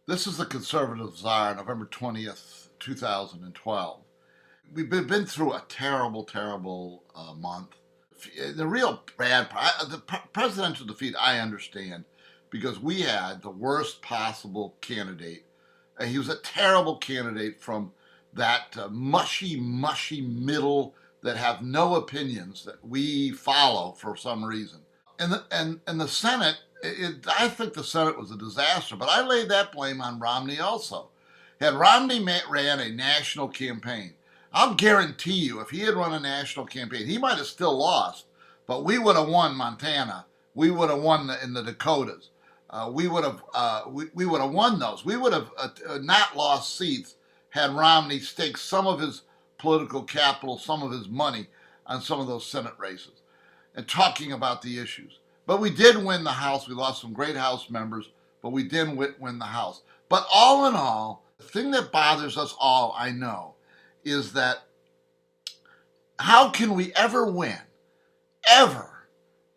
This is the Conservative Czar, November 20th, 2012. We've been through a terrible, terrible month. The real bad part, the presidential defeat, I understand, because we had the worst possible candidate. He was a terrible candidate from that mushy, mushy middle that have no opinions that we follow for some reason. And the Senate, I think the Senate was a disaster, but I laid that blame on Romney also. Had Romney ran a national campaign, I'll guarantee you, if he had run a national campaign, he might have still lost, but we would have won Montana. We would have won in the Dakotas. We would have won those. We would have not lost seats had Romney staked some of his political capital, some of his money on some of those Senate races and talking about the issues. But we did win the House. We lost some great House members, but we did win the House. But all in all, the thing that bothers us all, I know, is that how can we ever win, ever,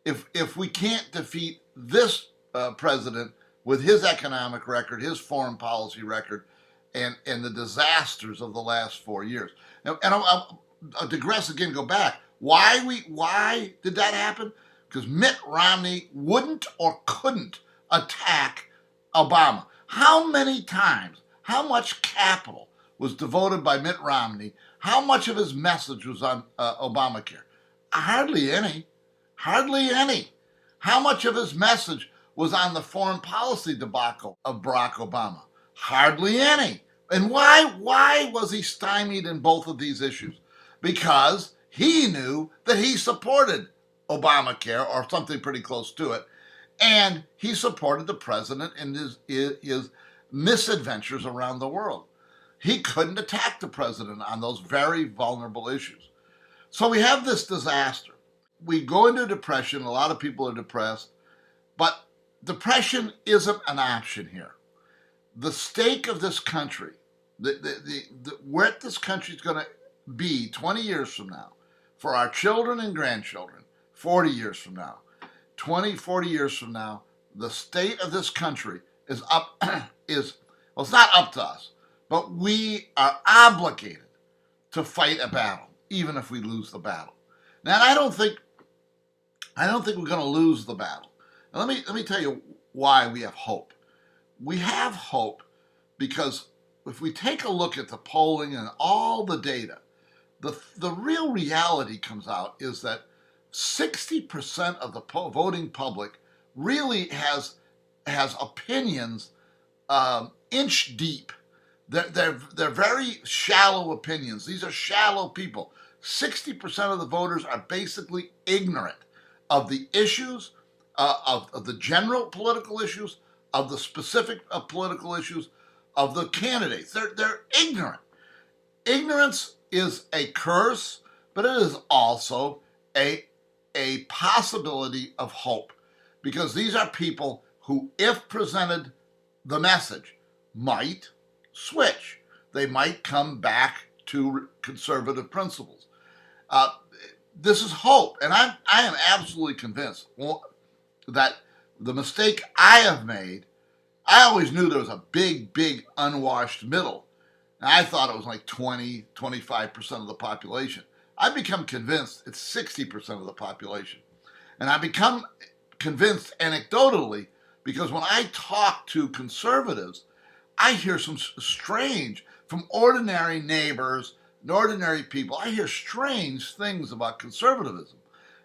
if we can't defeat this president with his economic record, his foreign policy record, and the disasters of the last 4 years? And I'll digress again, go back. Why did that happen? Because Mitt Romney wouldn't or couldn't attack Obama. How many times, how much capital was devoted by Mitt Romney? How much of his message was on Obamacare? Hardly any. Hardly any. How much of his message was on the foreign policy debacle of Barack Obama? Hardly any. And why was he stymied in both of these issues? Because he knew that he supported Obamacare or something pretty close to it, and he supported the president in his misadventures around the world. He couldn't attack the president on those very vulnerable issues. So we have this disaster. We go into depression. A lot of people are depressed, but depression isn't an option here. The stake of this country, where this country is going to be 20 years from now, for our children and grandchildren, 40 years from now, 20, 40 years from now, the state of this country is well, it's not up to us, but we are obligated to fight a battle, even if we lose the battle. Now, I don't think we're going to lose the battle. Now, let me tell you why we have hope. We have hope because if we take a look at the polling and all the data, the real reality comes out is that 60% of the voting public really has opinions inch deep. They're very shallow opinions. These are shallow people. 60% of the voters are basically ignorant of the issues, of the general political issues, of the specific political issues, of the candidates. They're ignorant. Ignorance is a curse, but it is also a possibility of hope, because these are people who, if presented the message, might switch. They might come back to conservative principles. This is hope, and I am absolutely convinced that the mistake I have made, I always knew there was a big, big unwashed middle. And I thought it was like 20, 25% of the population. I've become convinced it's 60% of the population. And I become convinced anecdotally because when I talk to conservatives, I hear some strange, from ordinary neighbors and ordinary people, I hear strange things about conservatism.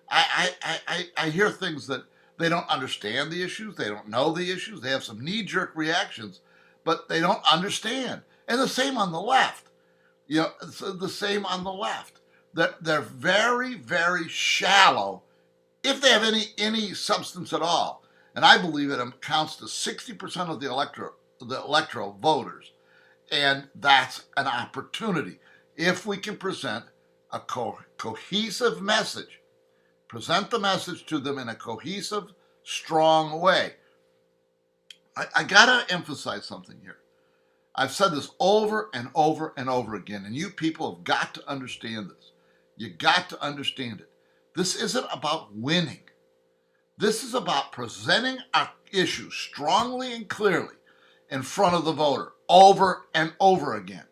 I hear things that they don't understand the issues, they don't know the issues, they have some knee-jerk reactions, but they don't understand. And the same on the left. The same on the left. They're very, very shallow, if they have any substance at all. And I believe it amounts to 60% of the electoral voters. And that's an opportunity. If we can present a cohesive message, present the message to them in a cohesive, strong way. I got to emphasize something here. I've said this over and over and over again, and you people have got to understand this. You got to understand it. This isn't about winning. This is about presenting our issues strongly and clearly. in front of the voter over and over again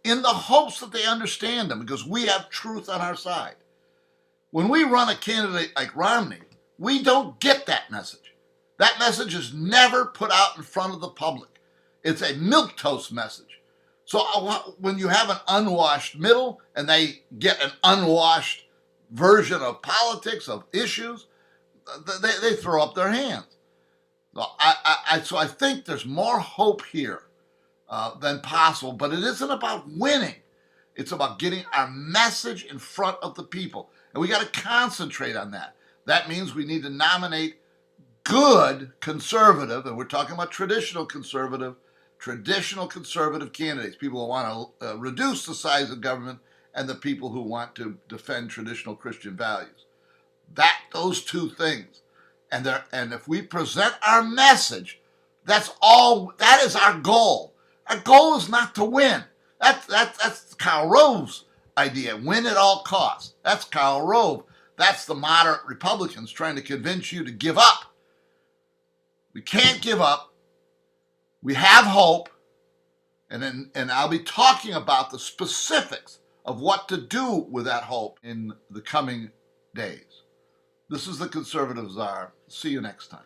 in the hopes that they understand them, because we have truth on our side. When we run a candidate like Romney, we don't get that message. That message is never put out in front of the public. It's a milquetoast message. So when you have an unwashed middle and they get an unwashed version of politics, of issues, they throw up their hands. So I think there's more hope here than possible, but it isn't about winning. It's about getting our message in front of the people. And we got to concentrate on that. That means we need to nominate good conservative, and we're talking about traditional conservative candidates, people who want to reduce the size of government, and the people who want to defend traditional Christian values. Those two things. And if we present our message, that is our goal. Our goal is not to win. That's Karl Rove's idea, win at all costs. That's Karl Rove. That's the moderate Republicans trying to convince you to give up. We can't give up. We have hope. And I'll be talking about the specifics of what to do with that hope in the coming days. This is the Conservative Czar. See you next time.